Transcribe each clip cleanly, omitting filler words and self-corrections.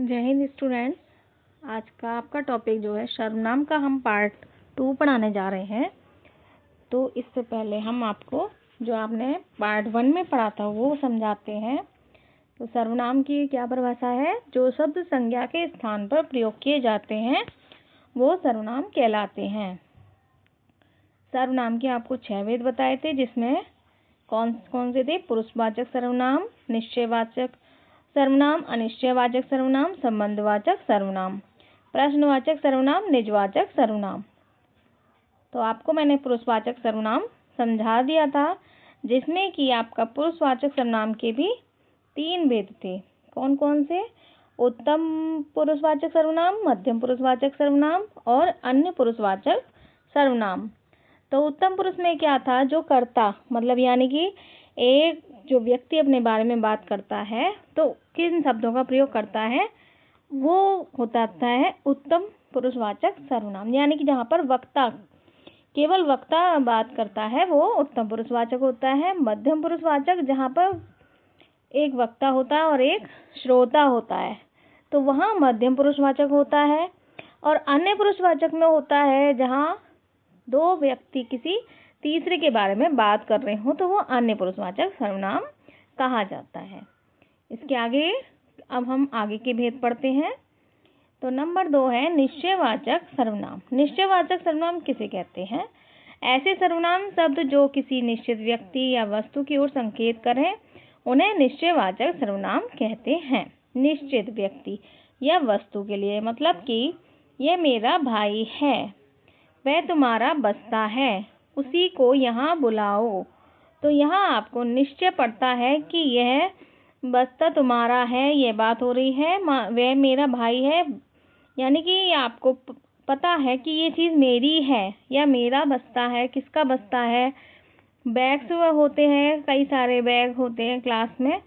जय हिंद स्टूडेंट्स। आज का आपका टॉपिक जो है सर्वनाम का हम पार्ट 2 पढ़ाने जा रहे हैं। तो इससे पहले हम आपको जो आपने पार्ट 1 में पढ़ा था वो समझाते हैं। तो सर्वनाम की क्या परिभाषा है? जो शब्द संज्ञा के स्थान पर प्रयोग किए जाते हैं वो सर्वनाम कहलाते हैं। सर्वनाम के आपको 6 भेद बताए थे, जिसमें कौन कौन से थे? पुरुषवाचक सर्वनाम, निश्चयवाचक सर्वनाम, अनिश्चयवाचक सर्वनाम, संबंधवाचक सर्वनाम, प्रश्नवाचक सर्वनाम, निजवाचक सर्वनाम। तो आपको मैंने पुरुषवाचक सर्वनाम समझा दिया था, जिसमें कि आपका पुरुषवाचक सर्वनाम के भी 3 भेद थे। कौन कौन से? उत्तम पुरुषवाचक सर्वनाम, मध्यम पुरुषवाचक सर्वनाम और अन्य पुरुषवाचक सर्वनाम। तो उत्तम पुरुष में क्या था? जो कर्ता, मतलब यानी कि एक जो व्यक्ति अपने बारे में बात करता है तो किन शब्दों का प्रयोग करता है, वो होता है उत्तम पुरुषवाचक सर्वनाम। यानी कि जहाँ पर वक्ता, केवल वक्ता बात करता है वो उत्तम पुरुषवाचक होता है। मध्यम पुरुषवाचक, जहाँ पर एक वक्ता होता है और एक श्रोता होता है, तो वहाँ मध्यम पुरुषवाचक होता है। और अन्य पुरुषवाचक में होता है जहाँ दो व्यक्ति किसी तीसरे के बारे में बात कर रहे हो, तो वो अन्य पुरुषवाचक सर्वनाम कहा जाता है। इसके आगे अब हम आगे के भेद पढ़ते हैं। तो नंबर 2 है निश्चयवाचक सर्वनाम। निश्चयवाचक सर्वनाम किसे कहते हैं? ऐसे सर्वनाम शब्द जो किसी निश्चित व्यक्ति या वस्तु की ओर संकेत करें, उन्हें निश्चयवाचक सर्वनाम कहते हैं। निश्चित व्यक्ति या वस्तु के लिए, मतलब कि यह मेरा भाई है, वह तुम्हारा बस्ता है, उसी को यहाँ बुलाओ। तो यहाँ आपको निश्चय पड़ता है कि यह बस्ता तुम्हारा है, ये बात हो रही है, वह मेरा भाई है, यानी कि आपको पता है कि ये चीज़ मेरी है या मेरा बस्ता है। किसका बस्ता है? बैग्स होते हैं, कई सारे बैग होते हैं क्लास में,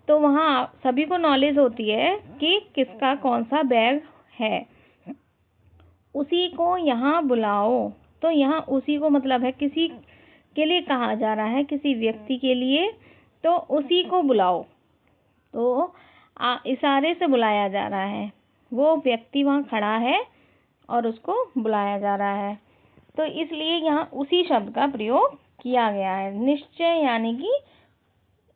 तो वहाँ सभी को नॉलेज होती है कि किसका कौन सा बैग है। उसी को यहाँ बुलाओ, तो यहाँ उसी को मतलब है किसी के लिए कहा जा रहा है, किसी व्यक्ति के लिए, तो उसी को बुलाओ। तो इशारे से बुलाया जा रहा है, वो व्यक्ति वहाँ खड़ा है और उसको बुलाया जा रहा है, तो इसलिए यहाँ उसी शब्द का प्रयोग किया गया है। निश्चय यानी कि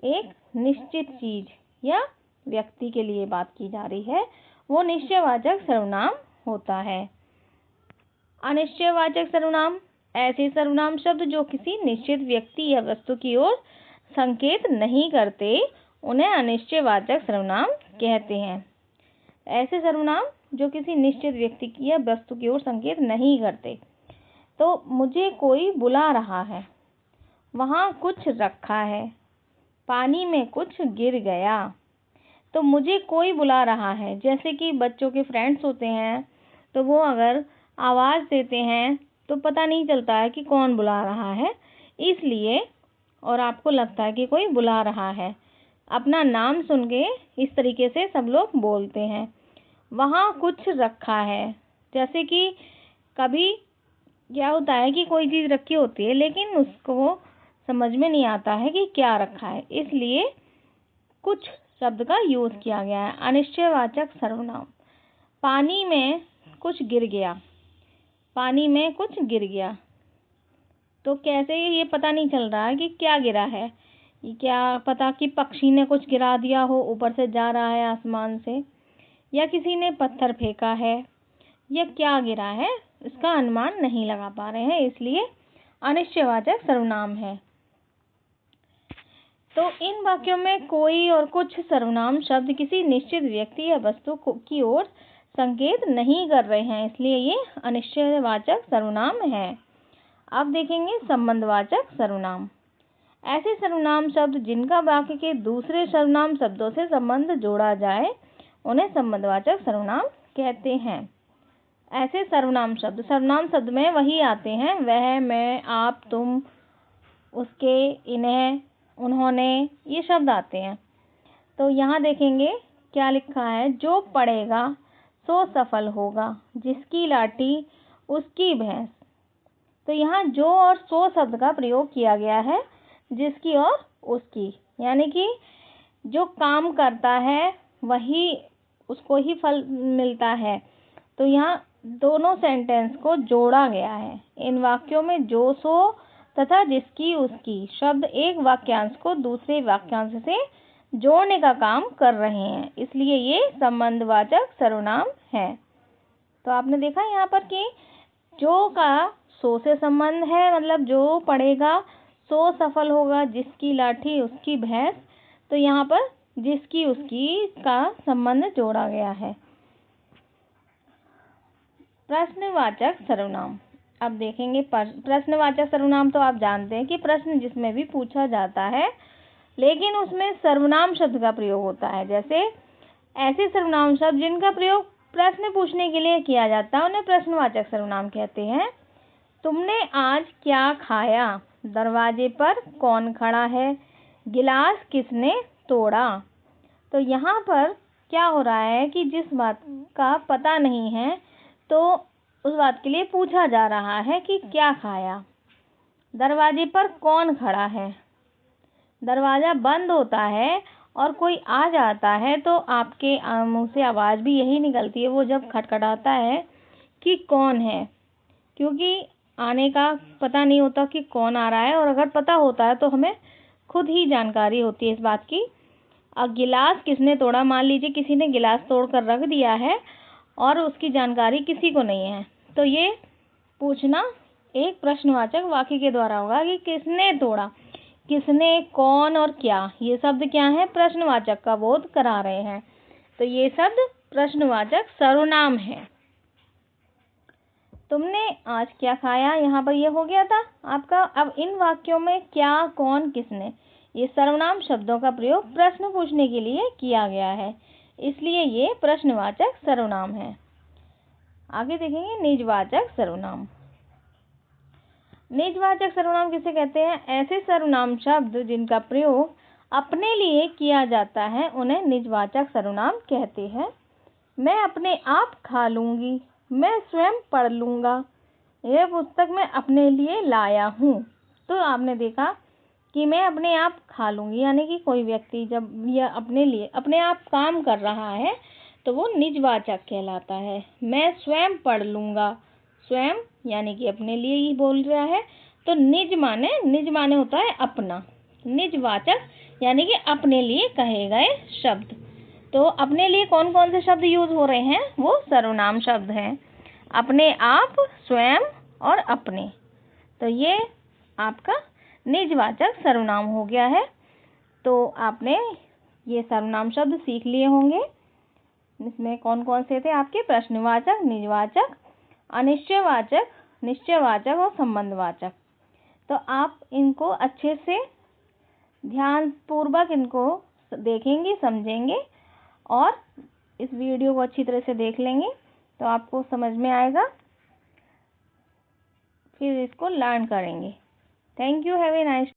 एक निश्चित चीज या व्यक्ति के लिए बात की जा रही है, वो निश्चयवाचक सर्वनाम होता है। अनिश्चयवाचक सर्वनाम ऐसे सर्वनाम शब्द जो किसी निश्चित व्यक्ति या वस्तु की ओर संकेत नहीं करते, उन्हें अनिश्चयवाचक सर्वनाम कहते हैं। ऐसे सर्वनाम जो किसी निश्चित व्यक्ति की या वस्तु की ओर संकेत नहीं करते। तो मुझे कोई बुला रहा है, वहाँ कुछ रखा है, पानी में कुछ गिर गया। तो मुझे कोई बुला रहा है, जैसे कि बच्चों के फ्रेंड्स होते हैं, तो वो अगर आवाज़ देते हैं तो पता नहीं चलता है कि कौन बुला रहा है, इसलिए, और आपको लगता है कि कोई बुला रहा है, अपना नाम सुन के इस तरीके से सब लोग बोलते हैं। वहाँ कुछ रखा है, जैसे कि कभी क्या होता है कि कोई चीज़ रखी होती है लेकिन उसको समझ में नहीं आता है कि क्या रखा है, इसलिए कुछ शब्द का यूज़ किया गया है। अनिश्चयवाचक सर्वनाम, पानी में कुछ गिर गया, पानी में कुछ गिर गया, तो कैसे ये पता नहीं चल रहा है कि क्या गिरा है। ये क्या पता कि पक्षी ने कुछ गिरा दिया हो, ऊपर से जा रहा है आसमान से, या किसी ने पत्थर फेंका है, या क्या गिरा है, इसका अनुमान नहीं लगा पा रहे हैं, इसलिए अनिश्चयवाचक सर्वनाम है। तो इन वाक्यों में कोई और कुछ सर्वनाम शब्द किसी निश्चित व्यक्ति या वस्तु की ओर संकेत नहीं कर रहे हैं, इसलिए ये अनिश्चयवाचक सर्वनाम है। अब देखेंगे संबंधवाचक सर्वनाम। ऐसे सर्वनाम शब्द जिनका वाक्य के दूसरे सर्वनाम शब्दों से संबंध जोड़ा जाए, उन्हें संबंधवाचक सर्वनाम कहते हैं। ऐसे सर्वनाम शब्द में वही आते हैं, वह, मैं, आप, तुम, उसके, इन्हें, उन्होंने, ये शब्द आते हैं। तो यहाँ देखेंगे क्या लिखा है? जो पढ़ेगा सो सफल होगा, जिसकी लाठी उसकी भैंस। तो यहाँ जो और सो शब्द का प्रयोग किया गया है, जिसकी और उसकी, यानी कि जो काम करता है वही उसको ही फल मिलता है। तो यहाँ दोनों सेंटेंस को जोड़ा गया है। इन वाक्यों में जो सो तथा जिसकी उसकी शब्द एक वाक्यांश को दूसरे वाक्यांश से जोड़ने का काम कर रहे हैं, इसलिए ये संबंधवाचक सर्वनाम है। तो आपने देखा यहाँ पर कि जो का सो से संबंध है, मतलब जो पढ़ेगा सो सफल होगा, जिसकी लाठी उसकी भैंस। तो यहाँ पर जिसकी उसकी का संबंध जोड़ा गया है। प्रश्नवाचक सर्वनाम अब देखेंगे। प्रश्नवाचक सर्वनाम तो आप जानते हैं कि प्रश्न जिसमें भी पूछा जाता है लेकिन उसमें सर्वनाम शब्द का प्रयोग होता है। जैसे ऐसे सर्वनाम शब्द जिनका प्रयोग प्रश्न पूछने के लिए किया जाता है उन्हें प्रश्नवाचक सर्वनाम कहते हैं। तुमने आज क्या खाया, दरवाजे पर कौन खड़ा है, गिलास किसने तोड़ा। तो यहाँ पर क्या हो रहा है कि जिस बात का पता नहीं है तो उस बात के लिए पूछा जा रहा है कि क्या खाया। दरवाजे पर कौन खड़ा है, दरवाज़ा बंद होता है और कोई आ जाता है तो आपके मुंह से आवाज़ भी यही निकलती है वो जब खटखटाता है कि कौन है, क्योंकि आने का पता नहीं होता कि कौन आ रहा है, और अगर पता होता है तो हमें खुद ही जानकारी होती है इस बात की। अब गिलास किसने तोड़ा, मान लीजिए किसी ने गिलास तोड़ कर रख दिया है और उसकी जानकारी किसी को नहीं है, तो ये पूछना एक प्रश्नवाचक वाक्य के द्वारा होगा कि किसने तोड़ा, किसने, कौन और क्या। ये शब्द क्या है, प्रश्नवाचक का बोध करा रहे हैं। तो ये शब्द प्रश्नवाचक सर्वनाम है। तुमने आज क्या खाया, यहाँ पर ये हो गया था आपका। अब इन वाक्यों में क्या, कौन, किसने, ये सर्वनाम शब्दों का प्रयोग प्रश्न पूछने के लिए किया गया है, इसलिए ये प्रश्नवाचक सर्वनाम है। आगे देखेंगे निजवाचक सर्वनाम। निजवाचक सर्वनाम किसे कहते हैं, ऐसे सर्वनाम शब्द जिनका प्रयोग अपने लिए किया जाता है उन्हें निजवाचक सर्वनाम कहते हैं। मैं अपने आप खा लूँगी, मैं स्वयं पढ़ लूँगा, यह पुस्तक मैं अपने लिए लाया हूँ। तो आपने देखा कि मैं अपने आप खा लूँगी, यानी कि कोई व्यक्ति जब यह अपने लिए अपने आप काम कर रहा है तो वो निजवाचक कहलाता है। मैं स्वयं पढ़ लूँगा, स्वयं यानी कि अपने लिए ही बोल रहा है। तो निज माने होता है अपना, निजवाचक यानी कि अपने लिए कहे गए शब्द। तो अपने लिए कौन कौन से शब्द यूज हो रहे हैं, वो सर्वनाम शब्द हैं, अपने आप, स्वयं और अपने। तो ये आपका निजवाचक सर्वनाम हो गया है। तो आपने ये सर्वनाम शब्द सीख लिए होंगे। इसमें कौन कौन से थे आपके, प्रश्नवाचक, निजवाचक, अनिश्चयवाचक, निश्चयवाचक और संबंधवाचक। तो आप इनको अच्छे से ध्यानपूर्वक इनको देखेंगे, समझेंगे और इस वीडियो को अच्छी तरह से देख लेंगे तो आपको समझ में आएगा, फिर इसको लर्न करेंगे। Thank you, have a nice